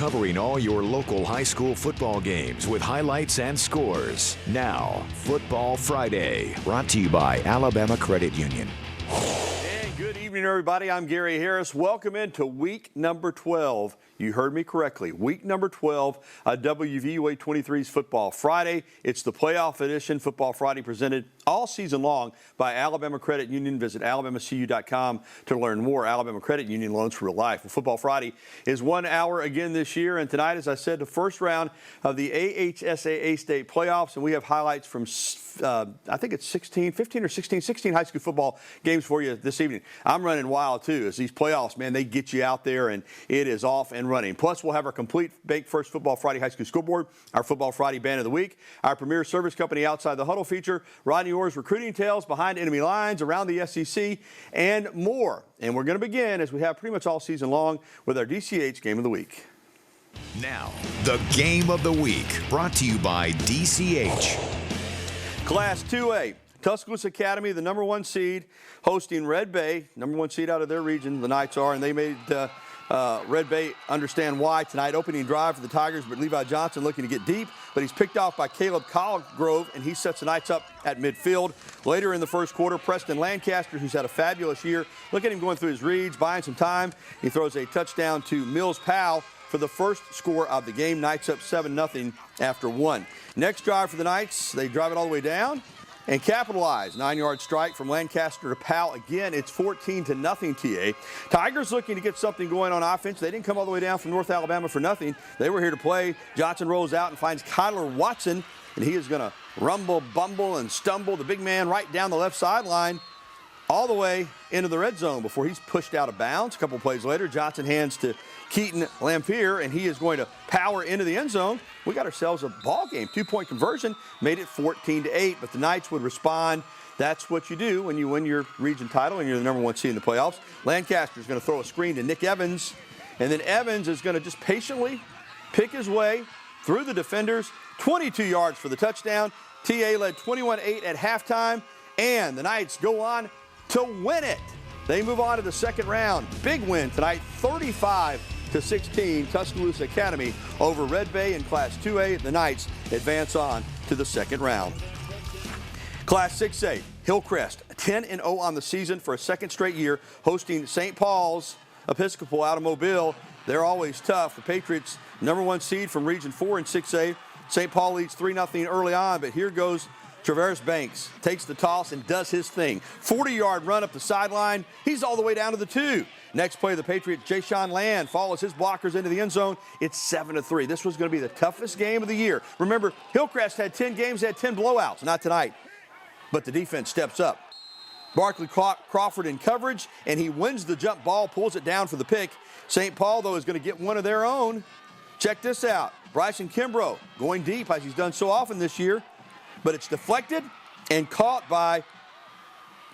covering all your local high school football games with highlights and scores. Now, Football Friday, brought to you by Alabama Credit Union. And good evening, everybody. I'm Gary Harris. Welcome into week number 12. You heard me correctly. Week number 12, WVUA 23's Football Friday. It's the playoff edition. Football Friday presented all season long by Alabama Credit Union. Visit alabamacu.com to learn more. Alabama Credit Union, loans for real life. Well, Football Friday is 1 hour again this year. And tonight, as I said, the first round of the AHSAA State Playoffs. And we have highlights from I think it's 16 high school football games for you this evening. I'm running wild, too, as these playoffs, man, they get you out there, and it is off and running. Plus, we'll have our complete Baked First Football Friday High School Scoreboard, our Football Friday Band of the Week, our premier service company Outside the Huddle feature, Rodney Orr's recruiting tales behind enemy lines around the SEC, and more. And we're going to begin, as we have pretty much all season long, with our DCH Game of the Week. Now, the Game of the Week, brought to you by DCH. Class 2A, Tuscaloosa Academy, the number 1 seed, hosting Red Bay, number 1 seed out of their region, the Knights are, and they made Red Bay understand why tonight. Opening drive for the Tigers, but Levi Johnson looking to get deep, but he's picked off by Caleb Colgrove, and he sets the Knights up at midfield. Later in the first quarter, Preston Lancaster, who's had a fabulous year, look at him going through his reads, buying some time. He throws a touchdown to Mills Powell for the first score of the game. Knights up 7-0 after 1. Next drive for the Knights, they drive it all the way down and capitalize. 9-yard strike from Lancaster to Powell. Again, it's 14-0 TA. Tigers looking to get something going on offense. They didn't come all the way down from North Alabama for nothing. They were here to play. Johnson rolls out and finds Kyler Watson, and he is going to rumble, bumble, and stumble the big man right down the left sideline all the way into the red zone before he's pushed out of bounds. A couple plays later, Johnson hands to Keaton Lampier, and he is going to power into the end zone. We got ourselves a ball game. 2-point conversion made it 14-8, but the Knights would respond. That's what you do when you win your region title and you're the number 1 seed in the playoffs. Lancaster's going to throw a screen to Nick Evans, and then Evans is going to just patiently pick his way through the defenders. 22 yards for the touchdown. TA led 21-8 at halftime, and the Knights go on to win it. They move on to the second round. Big win tonight, 35-16, Tuscaloosa Academy over Red Bay in Class 2A. The Knights advance on to the second round. Class 6A, Hillcrest, 10-0 on the season for a second straight year, hosting St. Paul's Episcopal out of Mobile. They're always tough. The Patriots, number 1 seed from Region 4 in 6A. St. Paul leads 3-0 early on, but here goes Traverse Banks, takes the toss and does his thing. 40-yard run up the sideline. He's all the way down to the 2. Next play, the Patriots, Jay-Sean Land follows his blockers into the end zone. It's 7-3. This was going to be the toughest game of the year. Remember, Hillcrest had 10 games, had 10 blowouts. Not tonight, but the defense steps up. Barkley Crawford in coverage, and he wins the jump ball, pulls it down for the pick. St. Paul, though, is going to get one of their own. Check this out. Bryson Kimbrough going deep, as he's done so often this year. But it's deflected and caught by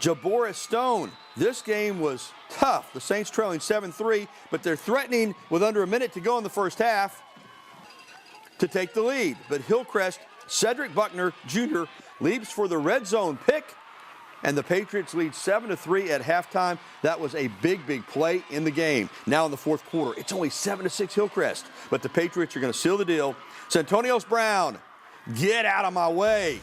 Jaboris Stone. This game was tough. The Saints trailing 7-3, but they're threatening with under a minute to go in the first half to take the lead. But Hillcrest, Cedric Buckner Jr. leaps for the red zone pick, and the Patriots lead 7-3 at halftime. That was a big, big play in the game. Now in the fourth quarter, it's only 7-6 Hillcrest, but the Patriots are going to seal the deal. Santonios Brown, get out of my way.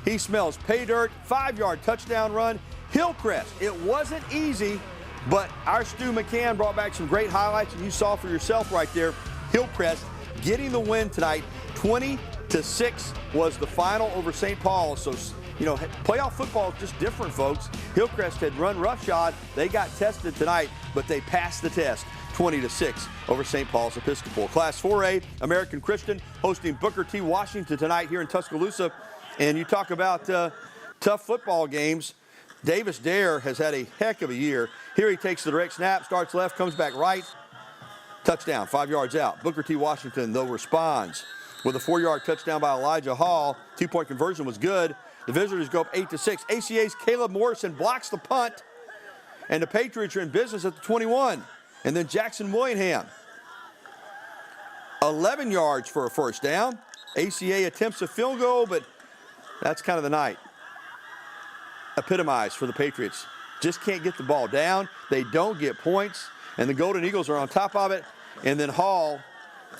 He smells pay dirt. 5-yard touchdown run. Hillcrest, it wasn't easy, but our Stu McCann brought back some great highlights, and you saw for yourself right there. Hillcrest getting the win tonight. 20-6 was the final over St. Paul. So, you know, playoff football is just different, folks. Hillcrest had run roughshod. They got tested tonight, but they passed the test. 20-6 over St. Paul's Episcopal. Class 4A, American Christian hosting Booker T. Washington tonight here in Tuscaloosa. And you talk about tough football games. Davis Dare has had a heck of a year. Here he takes the direct snap, starts left, comes back right. Touchdown, 5 yards out. Booker T. Washington, though, responds with a 4-yard touchdown by Elijah Hall. 2-point conversion was good. The visitors go up 8-6. ACA's Caleb Morrison blocks the punt, and the Patriots are in business at the 21. And then Jackson Willingham, 11 yards for a first down. ACA attempts a field goal, but that's kind of the night. Epitomized for the Patriots. Just can't get the ball down. They don't get points, and the Golden Eagles are on top of it. And then Hall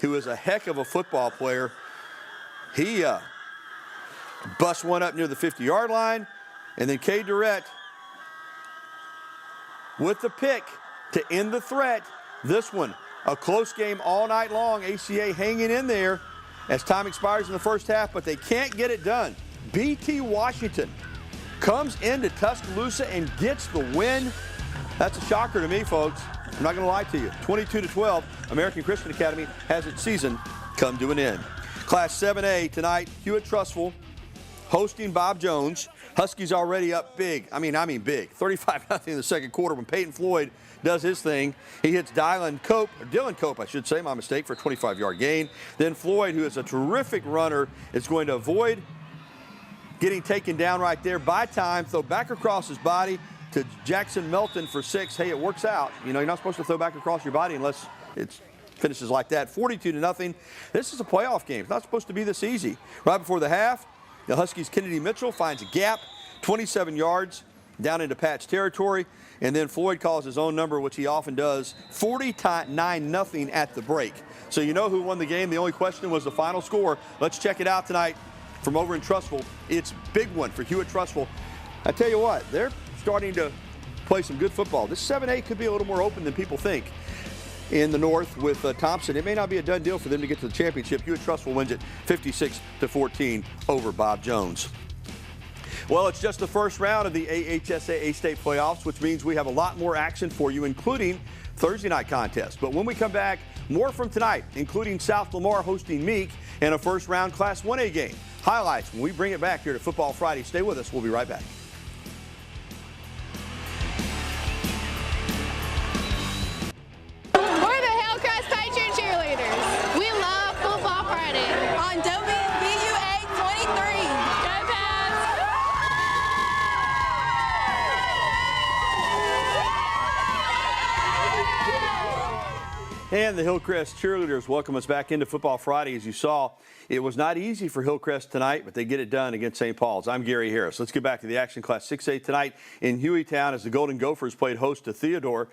who is a heck of a football player, he busts one up near the 50-yard line, and then K. Durrett with the pick to end the threat. This one, a close game all night long. AHSAA hanging in there as time expires in the first half, but they can't get it done. BT Washington comes into Tuscaloosa and gets the win. That's a shocker to me, folks. I'm not going to lie to you. 22-12, American Christian Academy has its season come to an end. Class 7A tonight, Hewitt-Trussville hosting Bob Jones. Huskies already up big. I mean big. 35-0 in the second quarter when Peyton Floyd does his thing. He hits Dylan Cope, I should say, my mistake, for a 25-yard gain. Then Floyd, who is a terrific runner, is going to avoid getting taken down right there by time, throw back across his body to Jackson Melton for 6. Hey, it works out. You know, you're not supposed to throw back across your body unless it finishes like that. 42-0. This is a playoff game. It's not supposed to be this easy. Right before the half, the Huskies' Kennedy Mitchell finds a gap, 27 yards down into Pat's territory, and then Floyd calls his own number, which he often does, 49-0 at the break. So you know who won the game. The only question was the final score. Let's check it out tonight from over in Trussville. It's a big one for Hewitt-Trussville. I tell you what, they're starting to play some good football. This 7A could be a little more open than people think. In the north with Thompson, it may not be a done deal for them to get to the championship. Hewitt-Trussville wins it 56-14 over Bob Jones. Well, it's just the first round of the AHSAA State Playoffs, which means we have a lot more action for you, including Thursday night contest. But when we come back, more from tonight, including South Lamar hosting Meek and a first round Class 1A game. Highlights when we bring it back here to Football Friday. Stay with us. We'll be right back. We're the Hillcrest Patriots cheerleaders. We love Football Friday on WVUA 23. Go Pats! And the Hillcrest cheerleaders welcome us back into Football Friday. As you saw, it was not easy for Hillcrest tonight, but they get it done against St. Paul's. I'm Gary Harris. Let's get back to the action. Class 6A tonight in Hueytown as the Golden Gophers played host to Theodore.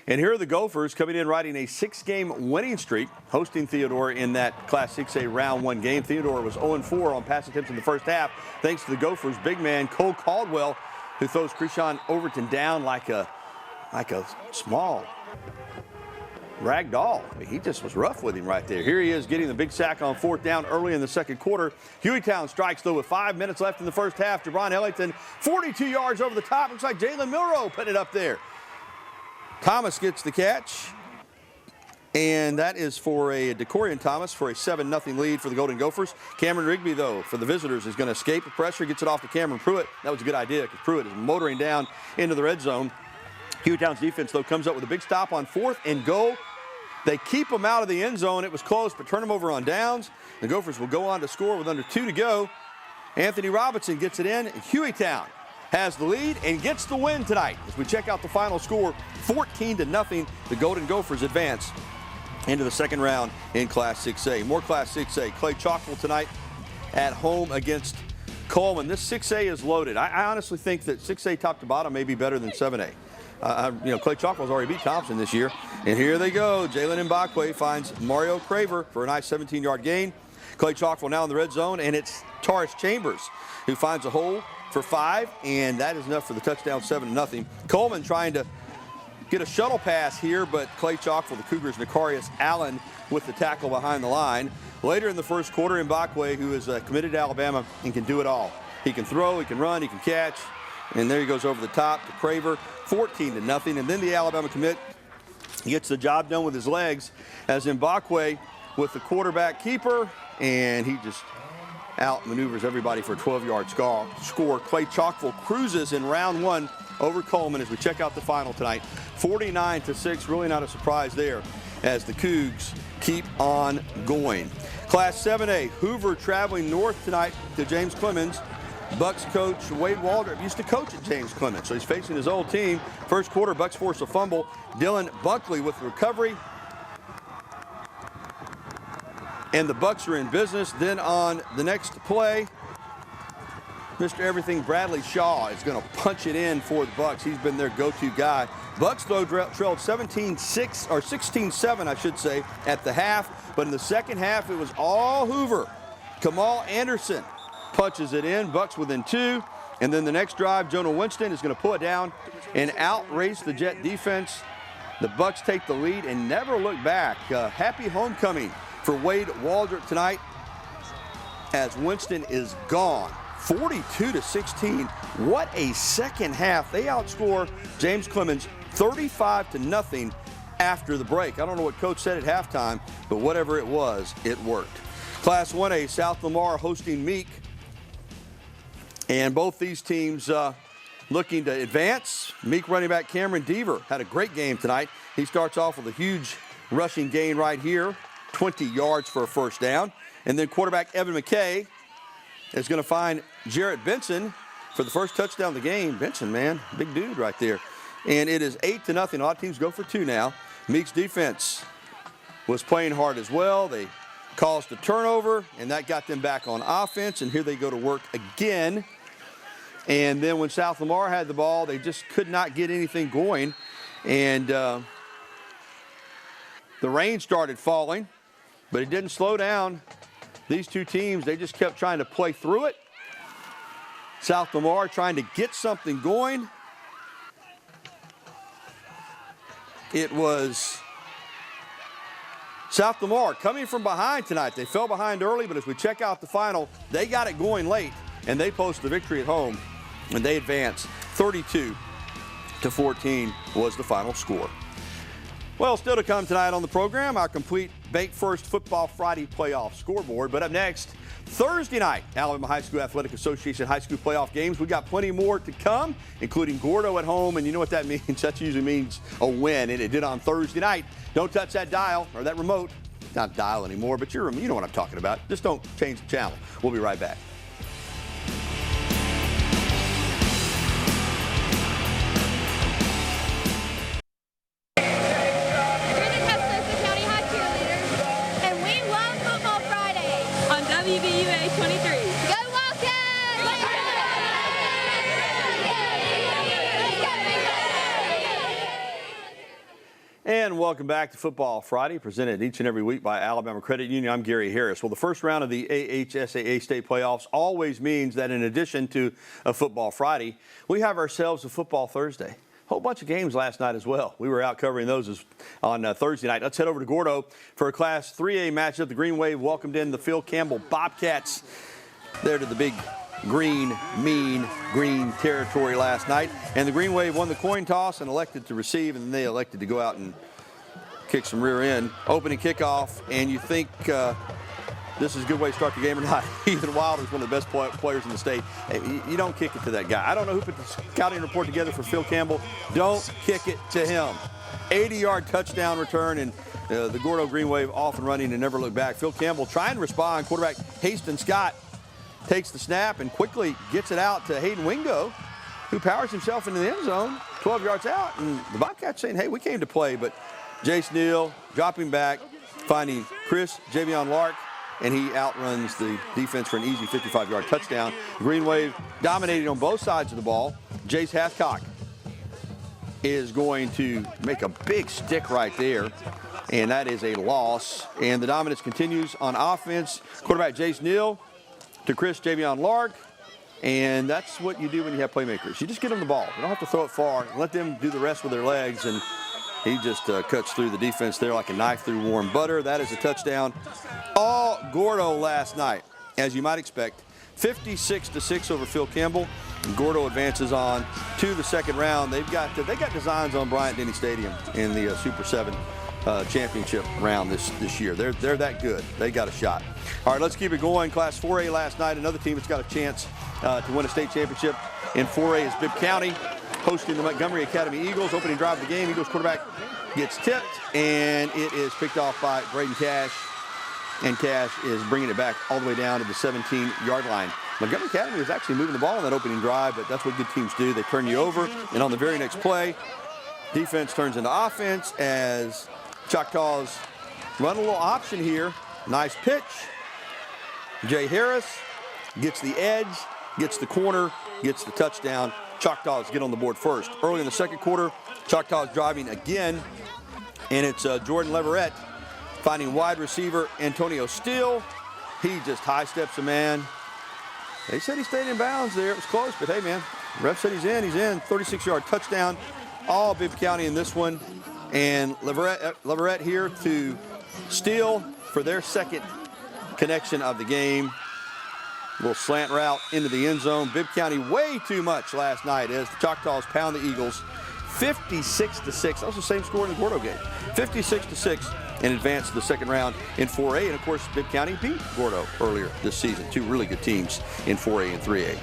And here are the Gophers coming in riding a 6-game winning streak, hosting Theodore in that Class 6A round 1 game. Theodore was 0-4 on pass attempts in the first half, thanks to the Gophers' big man Cole Caldwell, who throws Krishan Overton down like a small rag doll. I mean, he just was rough with him right there. Here he is getting the big sack on 4th down early in the second quarter. Hueytown strikes, though, with 5 minutes left in the first half. Jabron Ellington, 42 yards over the top. Looks like Jalen Milrow put it up there. Thomas gets the catch, and that is for a DeCorian Thomas for a 7-0 lead for the Golden Gophers. Cameron Rigby, though, for the visitors, is going to escape the pressure, gets it off to Cameron Pruitt. That was a good idea because Pruitt is motoring down into the red zone. Hueytown's defense, though, comes up with a big stop on 4th and goal. They keep them out of the end zone. It was close, but turn them over on downs. The Gophers will go on to score with under 2 to go. Anthony Robinson gets it in, and Hueytown has the lead and gets the win tonight. As we check out the final score, 14-0, the Golden Gophers advance into the second round in Class 6A. More Class 6A. Clay-Chalkville tonight at home against Cullman. This 6A is loaded. I honestly think that 6A top to bottom may be better than 7A. Clay-Chalkville's already beat Thompson this year. And here they go. Jalen Mbakwe finds Mario Craver for a nice 17-yard gain. Clay-Chalkville now in the red zone, and it's Taurus Chambers who finds a hole for 5, and that is enough for the touchdown, 7-0. Coleman trying to get a shuttle pass here, but Clay-Chalkville, the Cougars, Nicarius Allen with the tackle behind the line. Later in the first quarter, Mbakwe, who is committed to Alabama and can do it all. He can throw, he can run, he can catch. And there he goes over the top to Craver, 14-0. And then the Alabama commit gets the job done with his legs as Mbakwe with the quarterback keeper, and he just outmaneuvers everybody for a 12-yard score. Clay-Chalkville cruises in round 1 over Cullman as we check out the final tonight. 49-6, really not a surprise there as the Cougs keep on going. Class 7A, Hoover traveling north tonight to James Clemens. Bucks coach Wade Waldrop used to coach at James Clemens, so he's facing his old team. First quarter, Bucks force a fumble. Dylan Buckley with the recovery. And the Bucks are in business. Then on the next play, Mr. Everything Bradley Shaw is going to punch it in for the Bucs. He's been their go-to guy. Bucs, though, trailed 17-6 or 16-7, I should say, at the half. But in the second half, it was all Hoover. Kamal Anderson punches it in. Bucs within 2. And then the next drive, Jonah Winston is going to pull it down and outrace the Jet defense. The Bucs take the lead and never look back. Happy homecoming for Wade Waldrop tonight as Winston is gone. 42-16. What a second half. They outscore James Clemens 35-0 after the break. I don't know what Coach said at halftime, but whatever it was, it worked. Class 1A, South Lamar hosting Meek. And both these teams looking to advance. Meek running back Cameron Deaver had a great game tonight. He starts off with a huge rushing gain right here, 20 yards for a first down. And then quarterback Evan McKay is going to find Jarrett Benson for the first touchdown of the game. Benson, man, big dude right there. And it is 8-0. A lot of teams go for 2 now. Meek's defense was playing hard as well. They caused a turnover, and that got them back on offense. And here they go to work again. And then when South Lamar had the ball, they just could not get anything going. And the rain started falling, but it didn't slow down these two teams. They just kept trying to play through it. South Lamar trying to get something going. It was South Lamar coming from behind tonight. They fell behind early, but as we check out the final, they got it going late, and they post the victory at home, and they advance. 32-14 was the final score. Well, still to come tonight on the program, our complete Bank First Football Friday playoff scoreboard. But up next, Thursday night, Alabama High School Athletic Association high school playoff games. We got plenty more to come, including Gordo at home. And you know what that means? That usually means a win, and it did on Thursday night. Don't touch that dial or that remote. Not dial anymore, but you know what I'm talking about. Just don't change the channel. We'll be right back. WVUA 23. Go Wildcats! And welcome back to Football Friday, presented each and every week by Alabama Credit Union. I'm Gary Harris. Well, the first round of the AHSAA State Playoffs always means that in addition to a Football Friday, we have ourselves a Football Thursday. Whole bunch of games last night as well. We were out covering those on Thursday night. Let's head over to Gordo for a Class 3A matchup. The Green Wave welcomed in the Phil Campbell Bobcats there to the big green, mean green territory last night. And the Green Wave won the coin toss and elected to receive, and then they elected to go out and kick some rear end. Opening kickoff, and you think this is a good way to start the game or not. Ethan Wilder is one of the best players in the state. You don't kick it to that guy. I don't know who put the scouting report together for Phil Campbell. Don't kick it to him. 80-yard touchdown return, and the Gordo Green Wave off and running and never look back. Phil Campbell trying to respond. Quarterback Haston Scott takes the snap and quickly gets it out to Hayden Wingo, who powers himself into the end zone, 12 yards out. And the Bobcats saying, hey, we came to play. But Jace Neal dropping back, finding Chris Javion Lark, and he outruns the defense for an easy 55-yard touchdown. Green Wave dominating on both sides of the ball. Jace Hathcock is going to make a big stick right there, and that is a loss. And the dominance continues on offense. Quarterback Jace Neal to Chris Javion Lark, and that's what you do when you have playmakers. You just get them the ball. You don't have to throw it far. Let them do the rest with their legs, and he just cuts through the defense there like a knife through warm butter. That is a touchdown. All Gordo last night, as you might expect. 56-6 over Phil Campbell. And Gordo advances on to the second round. They got designs on Bryant-Denny Stadium in the Super 7 championship round this year. They're that good. They got a shot. All right, let's keep it going. Class 4A last night. Another team that's got a chance to win a state championship in 4A is Bibb County, hosting the Montgomery Academy Eagles. Opening drive of the game, Eagles quarterback gets tipped, and it is picked off by Braden Cash. And Cash is bringing it back all the way down to the 17-yard line. Montgomery Academy is actually moving the ball on that opening drive, but that's what good teams do. They turn you over, and on the very next play, defense turns into offense as Choctaws run a little option here. Nice pitch. Jay Harris gets the edge, gets the corner, gets the touchdown. Choctaws get on the board first. Early in the second quarter, Choctaws driving again, and it's Jordan Leverett finding wide receiver Antonio Steele. He just high steps a man. They said he stayed in bounds there. It was close, but hey, man, ref said he's in. He's in. 36-yard touchdown. All Bibb County in this one. And Leverett here to Steele for their second connection of the game. Little slant route into the end zone. Bibb County way too much last night as the Choctaws pound the Eagles 56-6. That was the same score in the Gordo game. 56-6 and advance to the second round in 4A. And of course, Bibb County beat Gordo earlier this season. Two really good teams in 4A and 3A.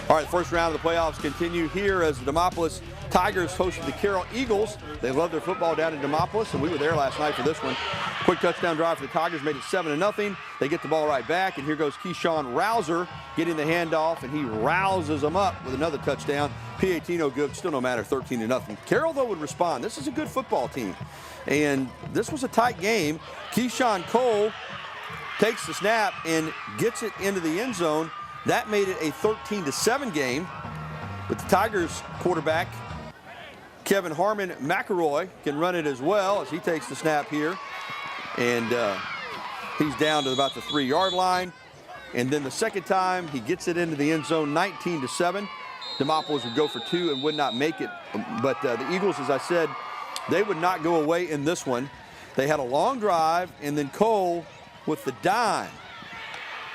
All right, the first round of the playoffs continue here as the Demopolis Tigers hosted the Carroll Eagles. They love their football down in Demopolis, and we were there last night for this one. Quick touchdown drive for the Tigers made it 7-0. They get the ball right back, and here goes Keyshawn Rouser getting the handoff, and he rouses them up with another touchdown. PAT no good, still no matter, 13-0. Carroll, though, would respond. This is a good football team, and this was a tight game. Keyshawn Cole takes the snap and gets it into the end zone. That made it a 13-7 game, but the Tigers quarterback, Kevin Harmon McElroy, can run it as well as he takes the snap here. And he's down to about the 3-yard line. And then the second time, he gets it into the end zone, 19-7. Demopolis would go for 2 and would not make it. But the Eagles, as I said, they would not go away in this one. They had a long drive, and then Cole with the dime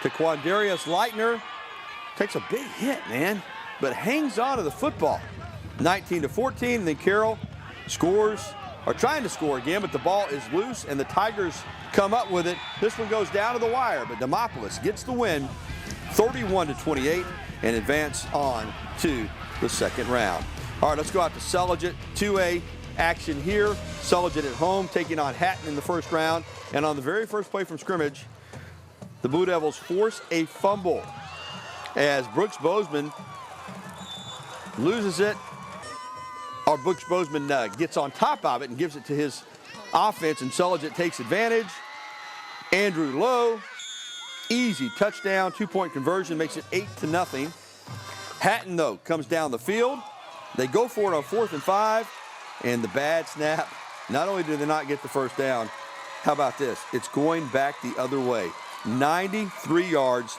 to Quandarius Leitner. Takes a big hit, man, but hangs on to the football. 19-14, and then Carroll scores, or trying to score again, but the ball is loose, and the Tigers come up with it. This one goes down to the wire, but Demopolis gets the win, 31-28, and advance on to the second round. All right, let's go out to Sulligent. 2A action here. Sulligent at home, taking on Hatton in the first round, and on the very first play from scrimmage, the Blue Devils force a fumble as Brooks Bozeman loses it, or Brooks Bozeman gets on top of it and gives it to his offense, and Sulligent takes advantage. Andrew Lowe, easy touchdown, 2-point conversion, makes it 8-0. Hatton, though, comes down the field. They go for it on 4th and 5, and the bad snap. Not only did they not get the first down, how about this? It's going back the other way. 93 yards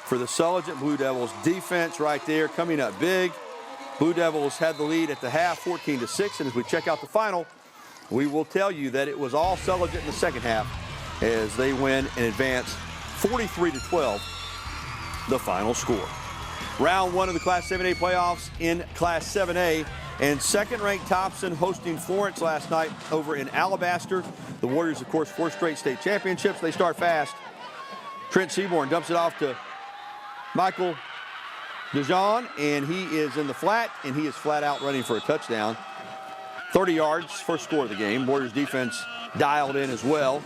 for the Sulligent Blue Devils. Defense right there coming up big. Blue Devils had the lead at the half, 14-6, and as we check out the final, we will tell you that it was all Sulligent in the second half as they win and advance 43-12, the final score. Round 1 of the Class 7A playoffs in Class 7A, and second-ranked Thompson hosting Florence last night over in Alabaster. The Warriors, of course, 4 straight state championships. They start fast. Trent Seaborn dumps it off to Michael DeJean, and he is in the flat, and he is flat out running for a touchdown. 30 yards, first score of the game. Warriors defense dialed in as well.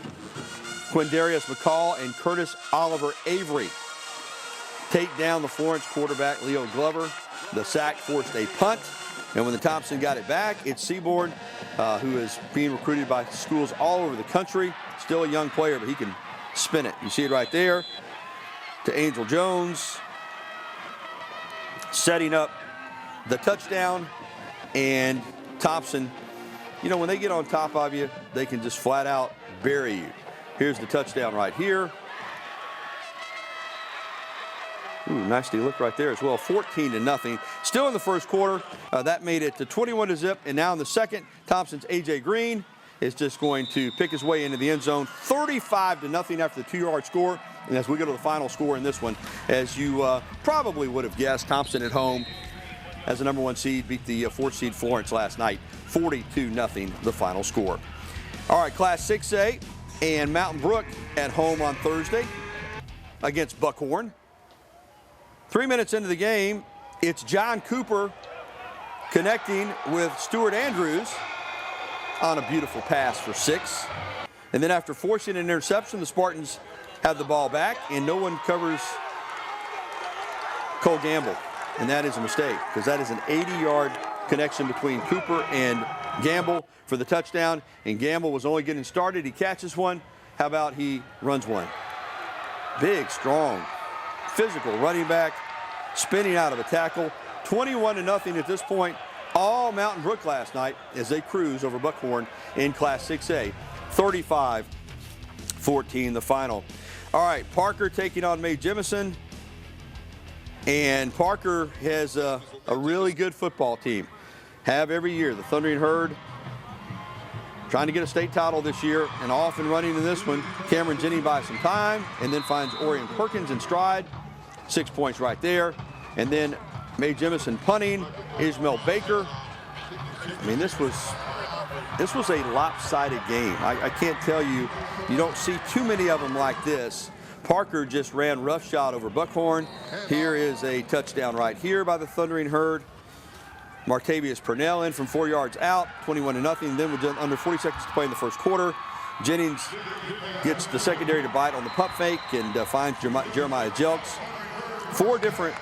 Quindarius McCall and Curtis Oliver Avery take down the Florence quarterback, Leo Glover. The sack forced a punt, and when the Thompson got it back, it's Seaborn, who is being recruited by schools all over the country. Still a young player, but he can spin it. You see it right there. To Angel Jones, setting up the touchdown, and Thompson, you know, when they get on top of you, they can just flat out bury you. Here's the touchdown right here. Ooh, nasty look right there as well. 14-0. Still in the first quarter. That made it to 21-0. And now in the second, Thompson's A.J. Green is just going to pick his way into the end zone. 35-0 after the 2-yard score. And as we go to the final score in this one, as you probably would have guessed, Thompson at home as the #1 seed beat the 4th seed Florence last night. 42-0 the final score. All right, Class 6A and Mountain Brook at home on Thursday against Buckhorn. 3 minutes into the game, it's John Cooper connecting with Stuart Andrews on a beautiful pass for 6. And then after forcing an interception, the Spartans have the ball back, and no one covers Cole Gamble. And that is a mistake, because that is an 80-yard connection between Cooper and Gamble for the touchdown. And Gamble was only getting started. He catches one. How about he runs one? Big, strong, physical running back. spinning out of a tackle. 21-0 at this point. All Mountain Brook last night as they cruise over Buckhorn in Class 6A. 35-14 the final. All right, Parker taking on Jemison. And Parker has a really good football team. Have every year. The Thundering Herd trying to get a state title this year and off and running in this one. Cameron Jennings buys some time and then finds Orion Perkins in stride. 6 points right there. And then Jemison punting, Ismail Baker. I mean, this was a lopsided game. I can't tell you, you don't see too many of them like this. Parker just ran roughshod over Buckhorn. Here is a touchdown right here by the Thundering Herd. Martavius Purnell in from 4 yards out, 21-0. Then with under 40 seconds to play in the first quarter, Jennings gets the secondary to bite on the pump fake and finds Jeremiah Jelks. 4 different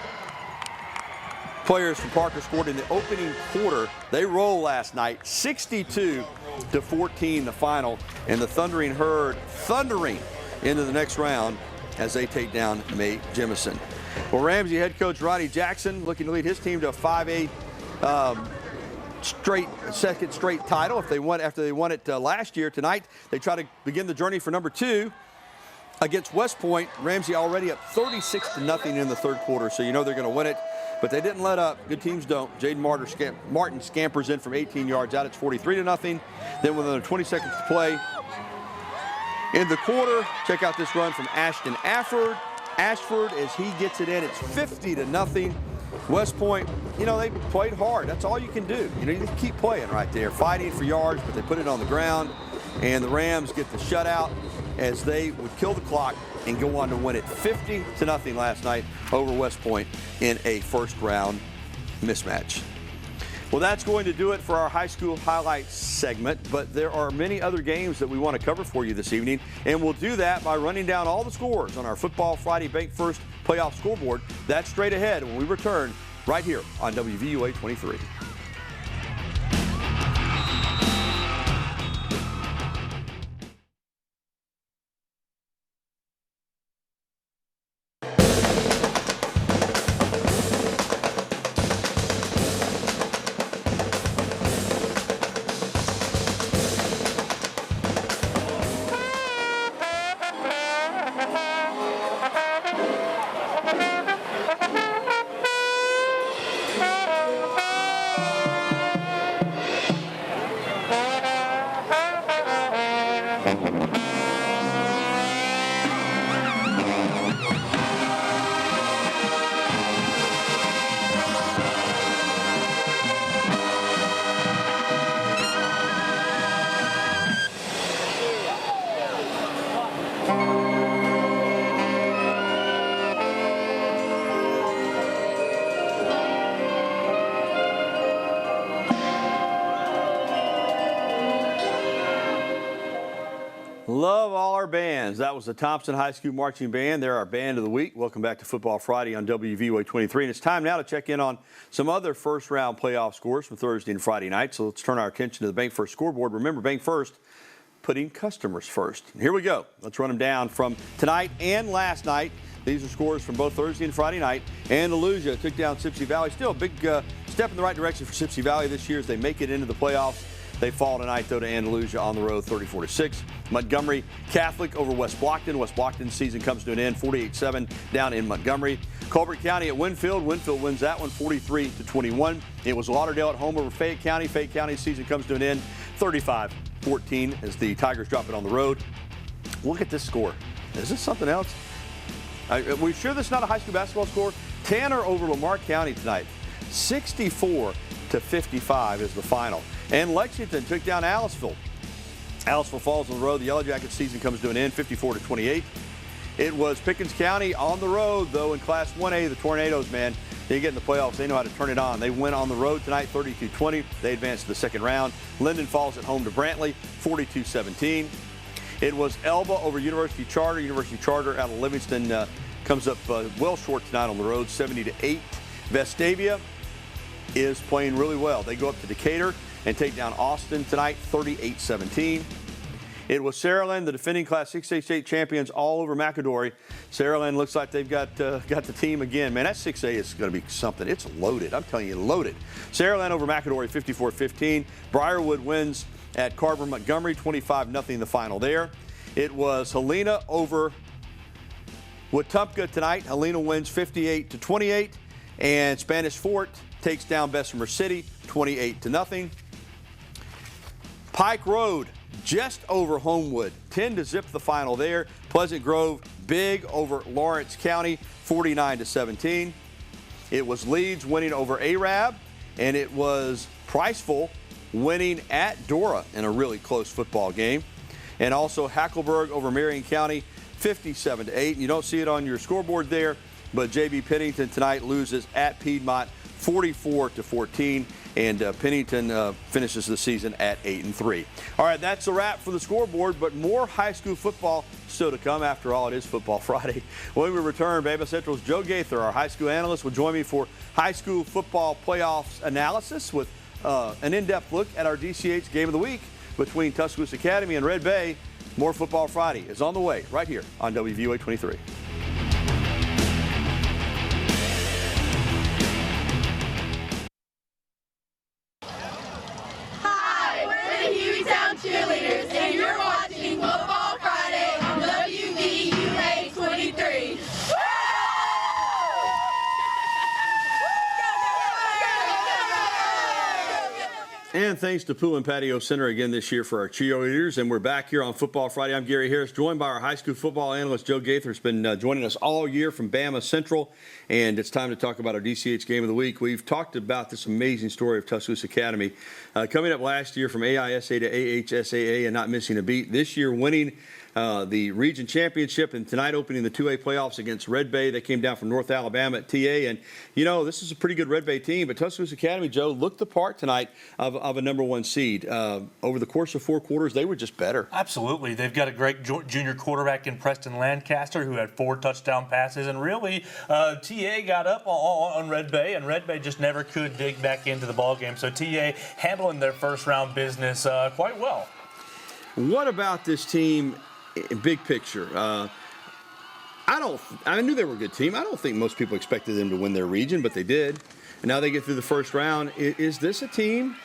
players from Parker scored in the opening quarter. They roll last night, 62-14 the final, and the Thundering Herd thundering into the next round as they take down Jemison. Well, Ramsay head coach Ronnie Jackson looking to lead his team to a 5A second straight title after they won it last year. Tonight they try to begin the journey for number 2 against West Point. Ramsay already up 36-0 in the third quarter, so you know they're going to win it. But they didn't let up. Good teams don't. Jaden Martin scampers in from 18 yards out. It's 43-0. Then with another 20 seconds to play in the quarter, check out this run from Ashton Ashford as he gets it in. It's 50-0. West Point, you know, they played hard. That's all you can do. You know, you just keep playing right there, fighting for yards, but they put it on the ground. And the Rams get the shutout as they would kill the clock and go on to win it 50-0 last night over West Point in a first round mismatch. Well, that's going to do it for our high school highlights segment, but there are many other games that we want to cover for you this evening, and we'll do that by running down all the scores on our Football Friday Bank First playoff scoreboard. That's straight ahead when we return right here on WVUA 23. Love all our bands. That was the Thompson High School Marching Band. They're our band of the week. Welcome back to Football Friday on WVUA 23. And it's time now to check in on some other first-round playoff scores from Thursday and Friday night. So let's turn our attention to the Bank First scoreboard. Remember, Bank First, putting customers first. And here we go. Let's run them down from tonight and last night. These are scores from both Thursday and Friday night. Andalusia took down Sipsey Valley. Still a big step in the right direction for Sipsey Valley this year as they make it into the playoffs. They fall tonight, though, to Andalusia on the road, 34-6. Montgomery Catholic over West Blockton. West Blockton's season comes to an end, 48-7 down in Montgomery. Colbert County at Winfield. Winfield wins that one, 43-21. It was Lauderdale at home over Fayette County. Fayette County's season comes to an end, 35-14 as the Tigers drop it on the road. Look at this score. Is this something else? We're sure this is not a high school basketball score? Tanner over Lamar County tonight, 64-55 is the final. And Lexington took down Aliceville. Aliceville falls on the road. The Yellow Jackets season comes to an end, 54-28. It was Pickens County on the road, though, in Class 1A. The Tornadoes, man, they get in the playoffs. They know how to turn it on. They win on the road tonight, 32-20. They advance to the second round. Linden falls at home to Brantley, 42-17. It was Elba over University Charter. University Charter out of Livingston comes up well short tonight on the road, 70-8. Vestavia is playing really well. They go up to Decatur and take down Austin tonight, 38-17. It was Saraland, the defending Class 6A state champions, all over McAdory. Saraland looks like they've got the team again. Man, that 6A is going to be something. It's loaded. I'm telling you, loaded. Saraland over McAdory 54-15. Briarwood wins at Carver Montgomery 25-0 the final there. It was Helena over Wetumpka tonight. Helena wins 58-28. And Spanish Fort takes down Bessemer City 28-0. Pike Road just over Homewood, 10-0 the final there. Pleasant Grove big over Lawrence County, 49-17. It was Leeds winning over Arab, and it was Priceville winning at Dora in a really close football game. And also Hackleburg over Marion County, 57-8. You don't see it on your scoreboard there, but J.B. Pennington tonight loses at Piedmont, 44-14. And Pennington finishes the season at 8-3. All right, that's a wrap for the scoreboard, but more high school football still to come. After all, it is Football Friday. When we return, Bama Central's Joe Gaither, our high school analyst, will join me for high school football playoffs analysis with an in-depth look at our DCH Game of the Week between Tuscaloosa Academy and Red Bay. More Football Friday is on the way right here on WVUA 23. Cheerleaders, and you're watching Football Friday on WVUA 23. And thanks to Pool and Patio Center again this year for our cheerleaders. And we're back here on Football Friday. I'm Gary Harris, joined by our high school football analyst, Joe Gaither. Has been joining us all year from Bama Central. And it's time to talk about our DCH Game of the Week. We've talked about this amazing story of Tuscaloosa Academy. Coming up last year from AISA to AHSAA and not missing a beat. This year winning the region championship, and tonight opening the 2A playoffs against Red Bay. They came down from North Alabama at TA, and you know, this is a pretty good Red Bay team, but Tuscaloosa Academy, Joe, looked the part tonight of a #1 seed. Over the course of 4 quarters, they were just better. Absolutely. They've got a great junior quarterback in Preston Lancaster who had 4 touchdown passes, and really TA got up on Red Bay, and Red Bay just never could dig back into the ballgame. So TA handling their first round business quite well. What about this team? Big picture. I knew they were a good team. I don't think most people expected them to win their region, but they did. And now they get through the first round. Is this a team,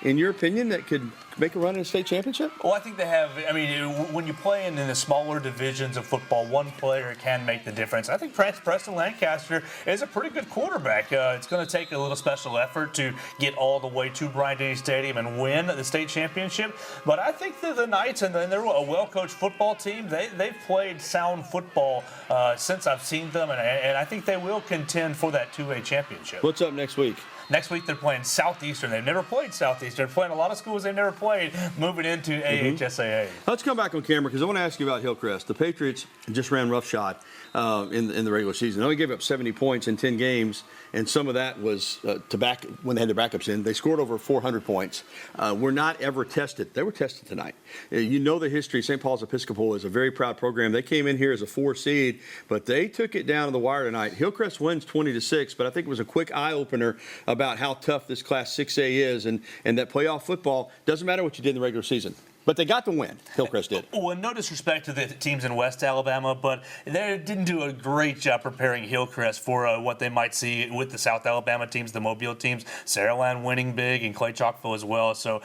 in your opinion, that could make a run in a state championship? Well, I think they have. I mean, when you play in the smaller divisions of football, one player can make the difference. I think Preston Lancaster is a pretty good quarterback. It's going to take a little special effort to get all the way to Bryant-Denny Stadium and win the state championship. But I think that the Knights, and they're a well-coached football team, they've played sound football since I've seen them, and I think they will contend for that 2A championship. What's up next week? Next week, they're playing Southeastern. They've never played Southeastern. They're playing a lot of schools they've never played, moving into AHSAA. Let's come back on camera because I want to ask you about Hillcrest. The Patriots just ran roughshod in the regular season. They only gave up 70 points in 10 games, and some of that was when they had their backups in. They scored over 400 points. Were not ever tested. They were tested tonight. You know the history. St. Paul's Episcopal is a very proud program. They came in here as a 4 seed, but they took it down to the wire tonight. Hillcrest wins 20-6, but I think it was a quick eye-opener about how tough this Class 6A is, and that playoff football doesn't matter what you did in the regular season. But they got the win. Hillcrest did. Well, no disrespect to the teams in West Alabama, but they didn't do a great job preparing Hillcrest for what they might see with the South Alabama teams, the Mobile teams, Saraland winning big, and Clay-Chalkville as well. So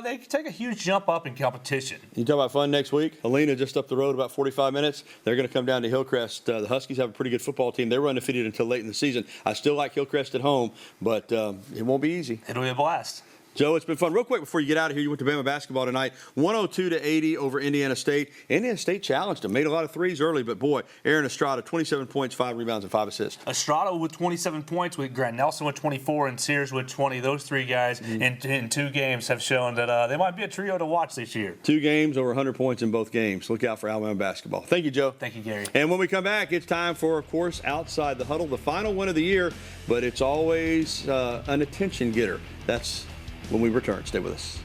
they take a huge jump up in competition. You talk about fun next week. Helena just up the road about 45 minutes. They're going to come down to Hillcrest. The Huskies have a pretty good football team. They were undefeated until late in the season. I still like Hillcrest at home, but it won't be easy. It'll be a blast. Joe, it's been fun. Real quick before you get out of here, you went to Bama basketball tonight, 102-80 over Indiana State. Indiana State challenged them, made a lot of threes early, but boy, Aaron Estrada, 27 points, 5 rebounds, and 5 assists. Estrada with 27 points, with Grant Nelson with 24, and Sears with 20. Those 3 guys in 2 games have shown that they might be a trio to watch this year. 2 games, over 100 points in both games. Look out for Alabama basketball. Thank you, Joe. Thank you, Gary. And when we come back, it's time for, of course, Outside the Huddle, the final win of the year, but it's always an attention getter. That's when we return. Stay with us.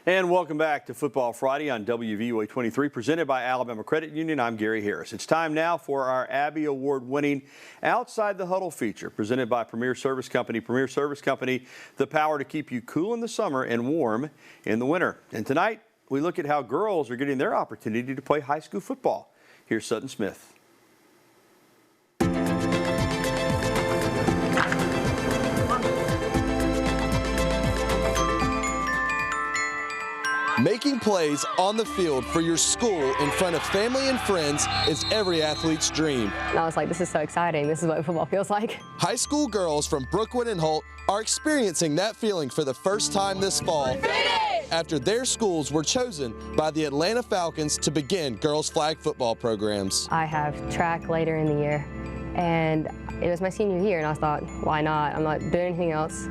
And welcome back to Football Friday on WVUA 23, presented by Alabama Credit Union. I'm Gary Harris. It's time now for our Abby Award-winning Outside the Huddle feature, presented by Premier Service Company. Premier Service Company, the power to keep you cool in the summer and warm in the winter. And tonight, we look at how girls are getting their opportunity to play high school football. Here's Sutton Smith. Making plays on the field for your school in front of family and friends is every athlete's dream. And I was like, this is so exciting. This is what football feels like. High school girls from Brookwood and Holt are experiencing that feeling for the first time this fall after their schools were chosen by the Atlanta Falcons to begin girls flag football programs. I have track later in the year, and it was my senior year, and I thought, why not? I'm not doing anything else.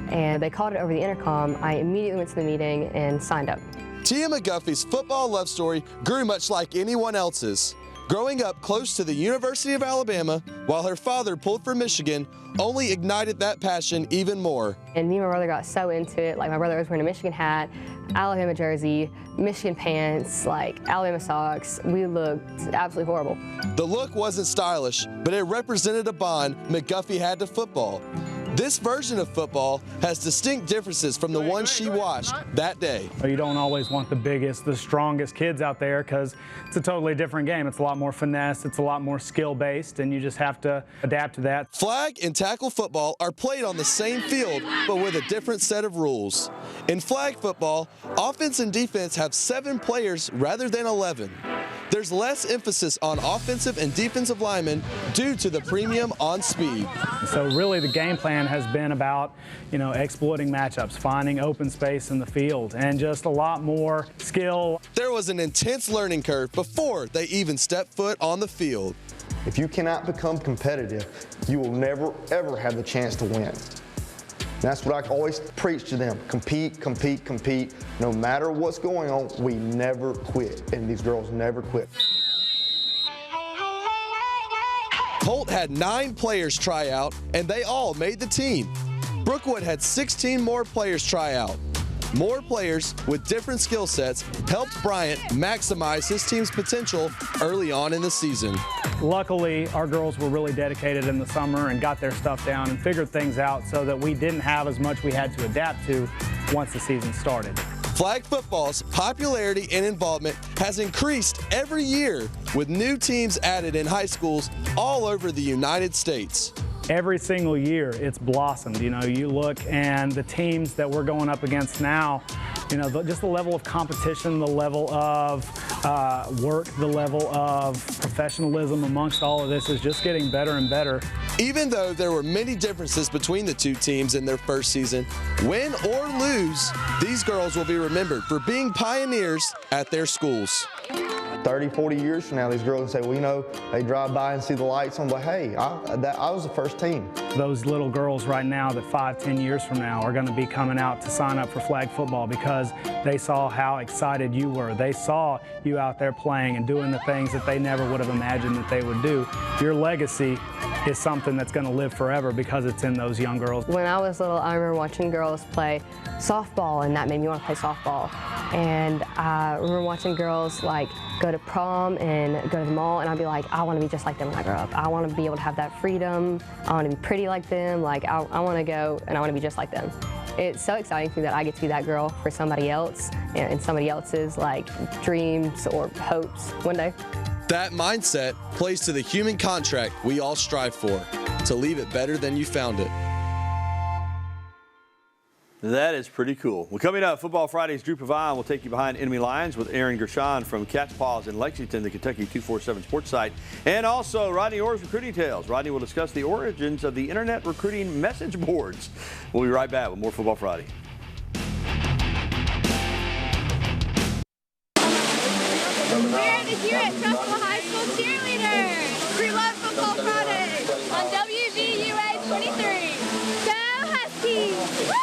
And they called it over the intercom. I immediately went to the meeting and signed up. Tia McGuffey's football love story grew much like anyone else's. Growing up close to the University of Alabama, while her father pulled for Michigan, only ignited that passion even more. And me and my brother got so into it. Like, my brother was wearing a Michigan hat, Alabama jersey, Michigan pants, like Alabama socks. We looked absolutely horrible. The look wasn't stylish, but it represented a bond McGuffey had to football. This version of football has distinct differences from the one she watched that day. You don't always want the biggest, the strongest kids out there because it's a totally different game. It's a lot more finesse, it's a lot more skill-based, and you just have to adapt to that. Flag and tackle football are played on the same field, but with a different set of rules. In flag football, offense and defense have 7 players rather than 11. There's less emphasis on offensive and defensive linemen due to the premium on speed. So really the game plan has been about, exploiting matchups, finding open space in the field, and just a lot more skill. There was an intense learning curve before they even stepped foot on the field. If you cannot become competitive, you will never, ever have the chance to win. That's what I always preach to them. Compete, compete, compete. No matter what's going on, we never quit, and these girls never quit. Holt had 9 players try out, and they all made the team. Brookwood had 16 more players try out. More players with different skill sets helped Bryant maximize his team's potential early on in the season. Luckily, our girls were really dedicated in the summer and got their stuff down and figured things out so that we didn't have as much we had to adapt to once the season started. Flag football's popularity and involvement has increased every year with new teams added in high schools all over the United States. Every single year it's blossomed. You look and the teams that we're going up against now, just the level of competition, the level of work, the level of professionalism amongst all of this is just getting better and better. Even though there were many differences between the two teams in their first season, win or lose, these girls will be remembered for being pioneers at their schools. 30, 40 years from now, these girls will say, they drive by and see the lights on, but hey, I was the first team. Those little girls right now that 5, 10 years from now are going to be coming out to sign up for flag football because they saw how excited you were. They saw you out there playing and doing the things that they never would have imagined that they would do. Your legacy is something that's going to live forever because it's in those young girls. When I was little, I remember watching girls play softball, and that made me want to play softball. And I remember watching girls go to prom and go to the mall, and I'd be like, I want to be just like them when I grow up. I want to be able to have that freedom. I want to be pretty like them. I want to go and I want to be just like them. It's so exciting to me that I get to be that girl for somebody else and somebody else's dreams or hopes one day. That mindset plays to the human contract we all strive for, to leave it better than you found it. That is pretty cool. Well, coming up, Football Friday's Drew Pavine will take you behind enemy lines with Aaron Gershon from Cat's Paws in Lexington, the Kentucky 247 sports site. And also, Rodney Orr's Recruiting Tales. Rodney will discuss the origins of the internet recruiting message boards. We'll be right back with more Football Friday. We're the Hewitt-Trussville High School cheerleaders. We love Football Friday on WVUA 23. Go Huskies!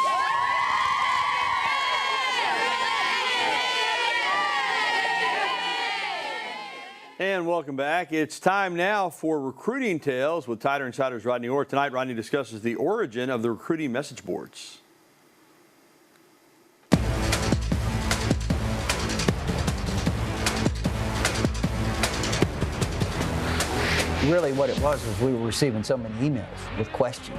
And welcome back. It's time now for Recruiting Tales with Tider Insider's Rodney Orr. Tonight, Rodney discusses the origin of the recruiting message boards. really what it was we were receiving so many emails with questions.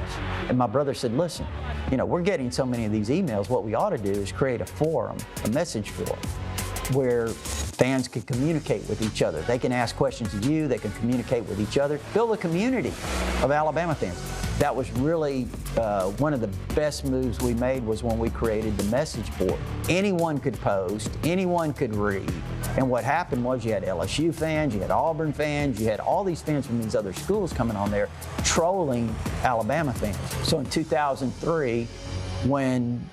And my brother said, listen, we're getting so many of these emails. What we ought to do is create a forum, a message forum, where fans can communicate with each other. They can ask questions of you, they can communicate with each other, build a community of Alabama fans. That was really one of the best moves we made was when we created the message board. Anyone could post, anyone could read. And what happened was you had LSU fans, you had Auburn fans, you had all these fans from these other schools coming on there trolling Alabama fans. So in 2003, when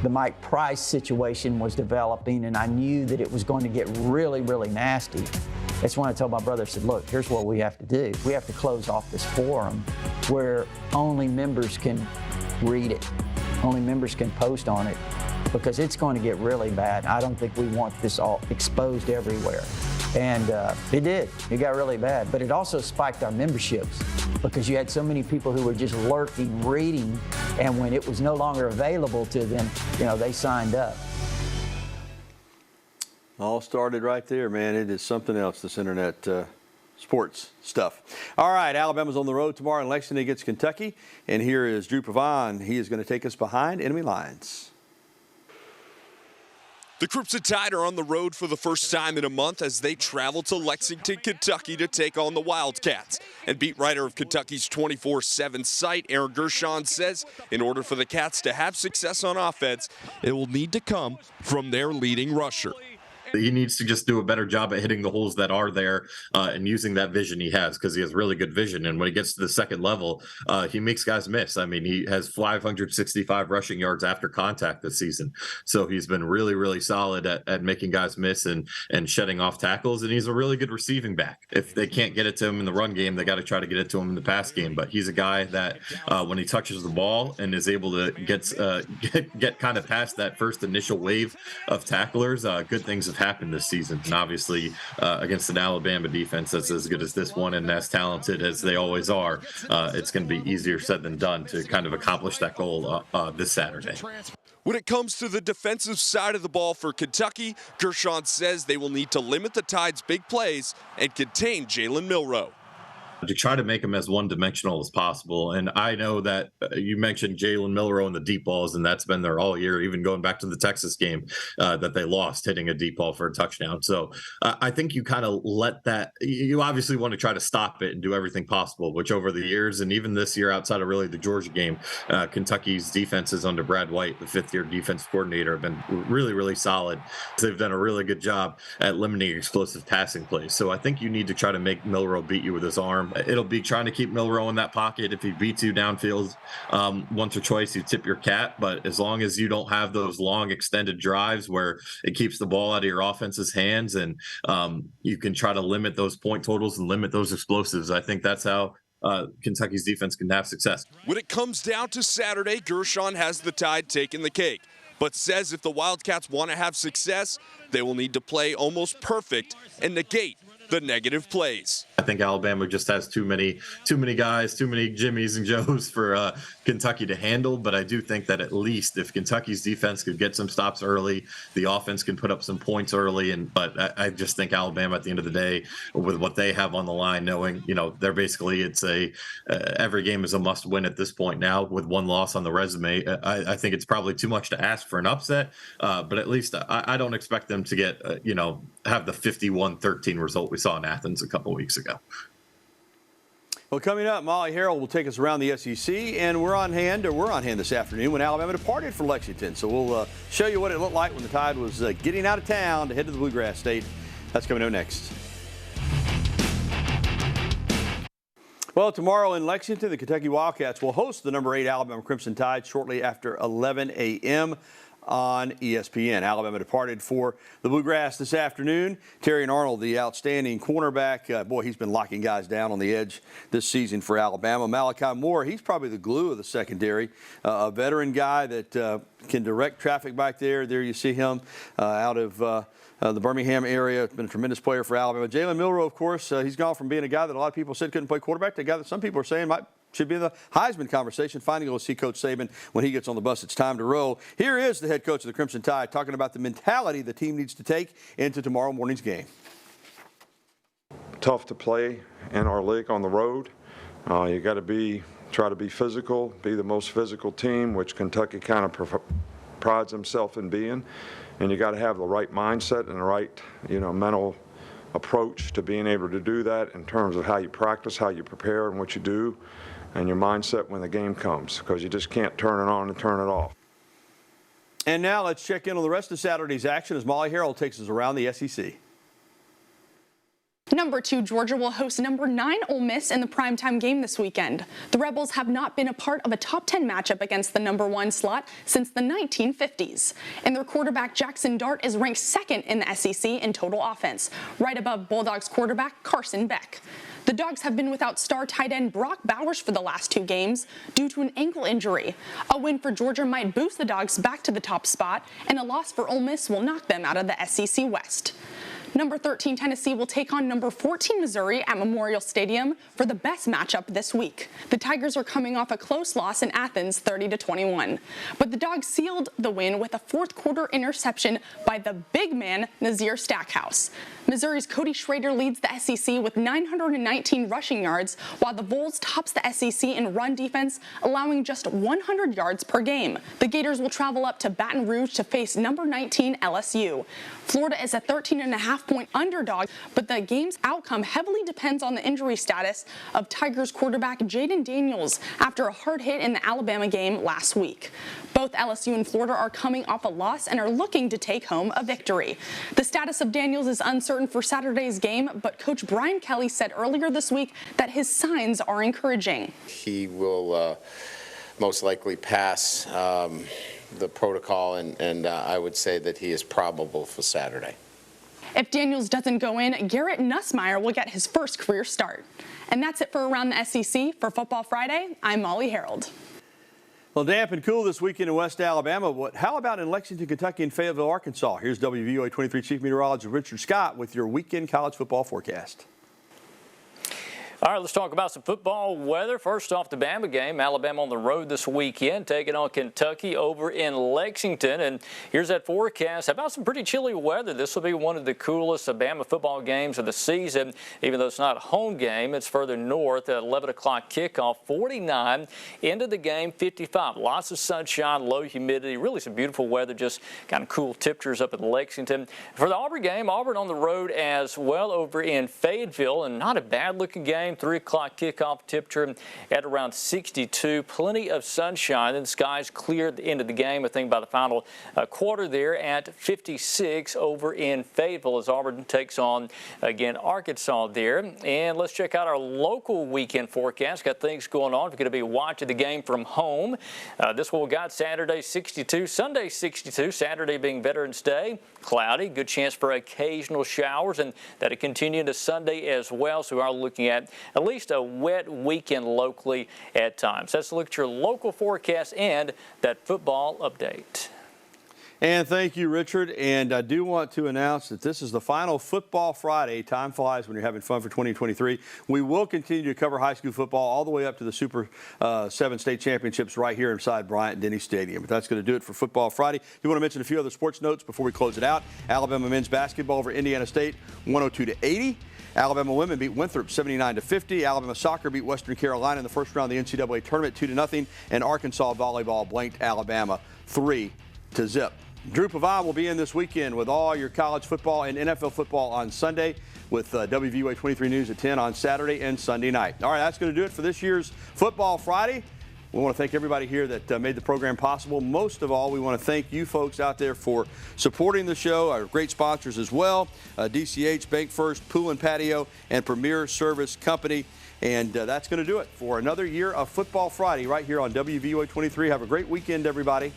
the Mike Price situation was developing and I knew that it was going to get really, really nasty, that's when I told my brother, I said, look, here's what we have to do. We have to close off this forum where only members can read it. Only members can post on it because it's going to get really bad. I don't think we want this all exposed everywhere. And it did. It got really bad. But it also spiked our memberships because you had so many people who were just lurking, reading, and when it was no longer available to them, they signed up. All started right there, man. It is something else, this internet sports stuff. All right, Alabama's on the road tomorrow in Lexington against Kentucky. And here is Drew Pavon. He is going to take us behind enemy lines. The Crimson Tide are on the road for the first time in a month as they travel to Lexington, Kentucky to take on the Wildcats. And beat writer of Kentucky's 24/7 site, Aaron Gershon, says in order for the Cats to have success on offense, it will need to come from their leading rusher. He needs to just do a better job at hitting the holes that are there and using that vision he has because he has really good vision. And when he gets to the second level, he makes guys miss. I mean, he has 565 rushing yards after contact this season. So he's been really, really solid at making guys miss and shedding off tackles. And he's a really good receiving back. If they can't get it to him in the run game, they got to try to get it to him in the pass game. But he's a guy that when he touches the ball and is able to get kind of past that first initial wave of tacklers, good things have happened this season. And obviously against an Alabama defense that's as good as this one and as talented as they always are, it's going to be easier said than done to kind of accomplish that goal this Saturday. When it comes to the defensive side of the ball for Kentucky, Gershon says they will need to limit the Tide's big plays and contain Jalen Milroe. To try to make them as one-dimensional as possible. And I know that you mentioned Jalen Milroe and the deep balls, and that's been there all year, even going back to the Texas game that they lost, hitting a deep ball for a touchdown. So I think you kind of let that – you obviously want to try to stop it and do everything possible, which over the years and even this year outside of really the Georgia game, Kentucky's defenses under Brad White, the fifth-year defense coordinator, have been really, really solid. They've done a really good job at limiting explosive passing plays. So I think you need to try to make Milroe beat you with his arm. It'll be trying to keep Milroe in that pocket. If he beats you downfield once or twice, you tip your cap. But as long as you don't have those long extended drives where it keeps the ball out of your offense's hands and you can try to limit those point totals and limit those explosives, I think that's how Kentucky's defense can have success. When it comes down to Saturday, Gershon has the Tide taking the cake, but says if the Wildcats want to have success, they will need to play almost perfect and negate the negative plays. I think Alabama just has too many guys, too many Jimmies and Joes for Kentucky to handle. But I do think that at least if Kentucky's defense could get some stops early, the offense can put up some points early. But I just think Alabama at the end of the day, with what they have on the line, knowing they're basically every game is a must win at this point now with one loss on the resume. I think it's probably too much to ask for an upset. But at least I don't expect them to get have the 51-13 result we saw in Athens a couple weeks ago. Well, coming up, Molly Harrell will take us around the SEC, and we're on hand this afternoon when Alabama departed for Lexington. So we'll show you what it looked like when the Tide was getting out of town to head to the Bluegrass State. That's coming up next. Well, tomorrow in Lexington, the Kentucky Wildcats will host the number 8 Alabama Crimson Tide shortly after 11 a.m. on ESPN. Alabama departed for the Bluegrass this afternoon. Terrion Arnold, the outstanding cornerback, boy, he's been locking guys down on the edge this season for Alabama. Malachi Moore, he's probably the glue of the secondary, a veteran guy that can direct traffic back there. There you see him out of the Birmingham area. Been a tremendous player for Alabama. Jalen Milroe, of course, he's gone from being a guy that a lot of people said couldn't play quarterback to a guy that some people are saying should be in the Heisman conversation. Finally, we'll see Coach Saban when he gets on the bus. It's time to roll. Here is the head coach of the Crimson Tide talking about the mentality the team needs to take into tomorrow morning's game. Tough to play in our league on the road. You got to try to be physical, be the most physical team, which Kentucky kind of prides himself in being. And you got to have the right mindset and the right, mental approach to being able to do that in terms of how you practice, how you prepare, and what you do, and your mindset when the game comes, because you just can't turn it on and turn it off. And now let's check in on the rest of Saturday's action as Molly Harrell takes us around the SEC. Number 2 Georgia will host number 9 Ole Miss in the primetime game this weekend. The Rebels have not been a part of a top 10 matchup against the number 1 slot since the 1950s. And their quarterback Jackson Dart is ranked 2nd in the SEC in total offense, right above Bulldogs quarterback Carson Beck. The Dogs have been without star tight end Brock Bowers for the last 2 games due to an ankle injury. A win for Georgia might boost the Dogs back to the top spot, and a loss for Ole Miss will knock them out of the SEC West. Number 13 Tennessee will take on number 14 Missouri at Memorial Stadium for the best matchup this week. The Tigers are coming off a close loss in Athens, 30-21. But the Dogs sealed the win with a fourth-quarter interception by the big man Nazir Stackhouse. Missouri's Cody Schrader leads the SEC with 919 rushing yards, while the Vols tops the SEC in run defense, allowing just 100 yards per game. The Gators will travel up to Baton Rouge to face number 19 LSU. Florida is a 13.5-point underdog, but the game's outcome heavily depends on the injury status of Tigers quarterback Jaden Daniels after a hard hit in the Alabama game last week. Both LSU and Florida are coming off a loss and are looking to take home a victory. The status of Daniels is uncertain for Saturday's game, but Coach Brian Kelly said earlier this week that his signs are encouraging. He will most likely pass the protocol, and I would say that he is probable for Saturday. If Daniels doesn't go in, Garrett Nussmeier will get his first career start. And that's it for Around the SEC. For Football Friday, I'm Molly Harrell. Well, damp and cool this weekend in West Alabama. How about in Lexington, Kentucky, and Fayetteville, Arkansas? Here's WVUA 23 Chief Meteorologist Richard Scott with your weekend college football forecast. All right, let's talk about some football weather. First off, the Bama game. Alabama on the road this weekend, taking on Kentucky over in Lexington. And here's that forecast. How about some pretty chilly weather? This will be one of the coolest Bama football games of the season. Even though it's not a home game, it's further north at 11 o'clock kickoff. 49 into the game, 55. Lots of sunshine, low humidity. Really some beautiful weather, just kind of cool temperatures up in Lexington. For the Auburn game, Auburn on the road as well over in Fayetteville, and not a bad-looking game. 3 o'clock kickoff, temperature at around 62. Plenty of sunshine, and the skies clear at the end of the game. I think by the final quarter there at 56 over in Fayetteville as Auburn takes on, again, Arkansas there. And let's check out our local weekend forecast. Got things going on. We're going to be watching the game from home. This one we got Saturday 62, Sunday 62, Saturday being Veterans Day. Cloudy, good chance for occasional showers, and that'll continue into Sunday as well. So we are looking at least a wet weekend locally at times. Let's look at your local forecast and that football update. And thank you, Richard. And I do want to announce that this is the final Football Friday. Time flies when you're having fun for 2023. We will continue to cover high school football all the way up to the Super 7 state championships right here inside Bryant-Denny Stadium. But that's going to do it for Football Friday. You want to mention a few other sports notes before we close it out. Alabama men's basketball over Indiana State, 102-80. Alabama women beat Winthrop 79-50. Alabama soccer beat Western Carolina in the first round of the NCAA tournament 2-0. And Arkansas volleyball blanked Alabama 3-0. Drew Pavon will be in this weekend with all your college football and NFL football on Sunday, with WVUA 23 News at 10 on Saturday and Sunday night. All right, that's going to do it for this year's Football Friday. We want to thank everybody here that made the program possible. Most of all, we want to thank you folks out there for supporting the show, our great sponsors as well, DCH, Bank First, Pool and Patio, and Premier Service Company. And that's going to do it for another year of Football Friday right here on WVUA 23. Have a great weekend, everybody.